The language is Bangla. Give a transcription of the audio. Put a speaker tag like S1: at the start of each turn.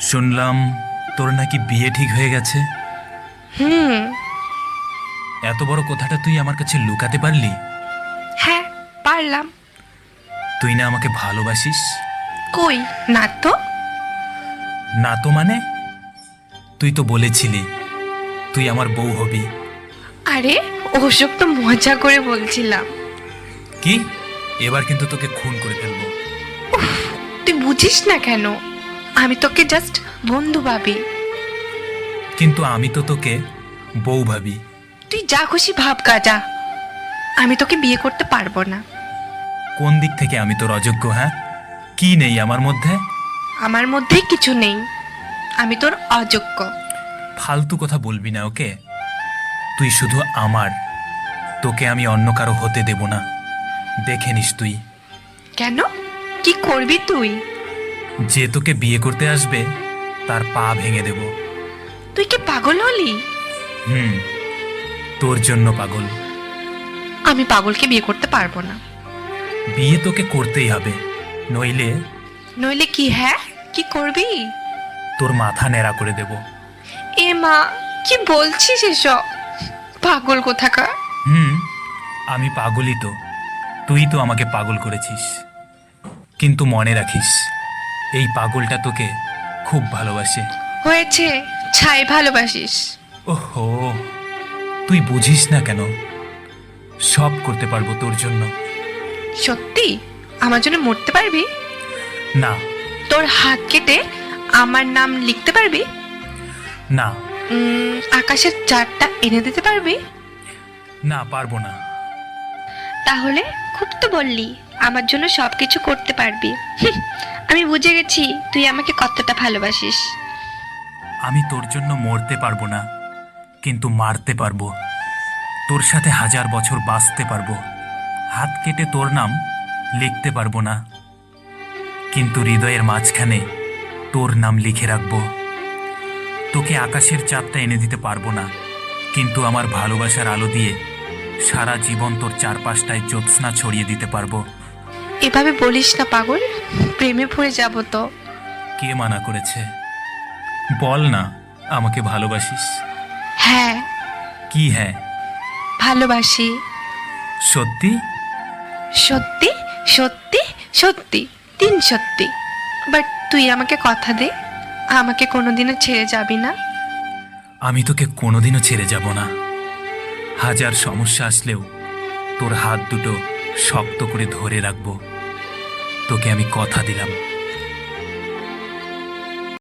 S1: শুনলাম তোর নাকি বিয়ে ঠিক হয়ে গেছে।
S2: হুম।
S1: এত বড় কথাটা তুই আমার কাছে লুকাতে পারলি?
S2: হ্যাঁ, পারলাম।
S1: তুই না আমাকে ভালোবাসিস?
S2: কই না তো।
S1: না তো মানে? তুই তো বলেছিলি তুই আমার বউ হবি।
S2: আরে ওসব তো মজা করে বলছিলাম।
S1: কি? এবার কিন্তু তোকে খুন করে ফেলবো।
S2: তুই বুঝিস না কেন? আমি তোকে জাস্ট বন্ধু ভাবি।
S1: কিন্তু আমি তো তোকে বউ ভাবি।
S2: তুই যা খুশি ভাব গাজা, আমি তোকে বিয়ে করতে পারবো না।
S1: কোন দিক থেকে আমি তোর অযোগ্য? হ্যাঁ, কি নেই আমার মধ্যে?
S2: আমার মধ্যে কিছু নেই, আমি তোর অযোগ্য।
S1: ফালতু কথা বলবি না, ওকে? তুই শুধু আমার, তোকে আমি অন্য কারো হতে দেব না। দেখে নিস তুই।
S2: কেন? কি করবি তুই?
S1: যে তোকে বিয়ে করতে আসবে তার পা ভেঙে দেব।
S2: তুই কি পাগল হলি?
S1: হুম, তোর জন্য পাগল।
S2: আমি পাগলকে বিয়ে করতে পারবো না।
S1: বিয়ে তোকে করতেই হবে, নইলে
S2: নইলে কি? হ্যাঁ, কি করবি?
S1: তোর মাথা ন্যাড়া করে দেব।
S2: এ মা, কি বলছিস এসব? পাগল কোথাকার।
S1: হুম, আমি পাগলই তো। তুই তো আমাকে পাগল করেছিস। কিন্তু মনে রাখিস, এই পাগলটা তোকে খুব ভালোবাসে।
S2: হয়েছে, ছাই ভালোবাসিস।
S1: ওহো, তুই বুঝিস না কেন? সব করতে পারবো তোর জন্য।
S2: সত্যি আমার জন্য মরতে পারবি?
S1: না।
S2: তোর হাত কেটে আমার নাম লিখতে পারবি?
S1: না।
S2: আকাশের চারটা এনে দিতে পারবি?
S1: না, পারবো না।
S2: তাহলে খুব তো বললি আমার জন্য সবকিছু করতে পারবি। আমি বুঝে গেছি তুই আমাকে কতটা ভালোবাসিস।
S1: আমি তোর জন্য মরতে পারবো না, কিন্তু মারতে পারবো। তোর সাথে 1000 বছর বাঁচতে পারবো। হাত কেটে তোর নাম লিখতে পারবো না, কিন্তু হৃদয়ের মাঝখানে তোর নাম লিখে রাখবো। তোকে আকাশের চাঁদটা এনে দিতে পারবো না, কিন্তু আমার ভালোবাসার আলো দিয়ে সারা জীবন তোর চারপাশটায় জ্যোৎস্না ছড়িয়ে দিতে পারবো।
S2: এভাবে বলিস না পাগল, প্রেমে পড়ে যাব তো।
S1: কে মানা করেছে? বল না, আমাকে ভালোবাসিস?
S2: হ্যাঁ,
S1: কি হ্যাঁ?
S2: ভালোবাসি।
S1: সত্যি?
S2: সত্যি সত্যি সত্যি, 3 সত্যি। বাট তুই আমাকে কথা দে, আমাকে কোনোদিনও ছেড়ে যাবি না।
S1: আমি তোকে কোনোদিনও ছেড়ে যাব না। 1000 সমস্যা আসলেও তোর হাত দুটো শক্ত করে ধরে রাখবো। তোকে আমি কথা দিলাম।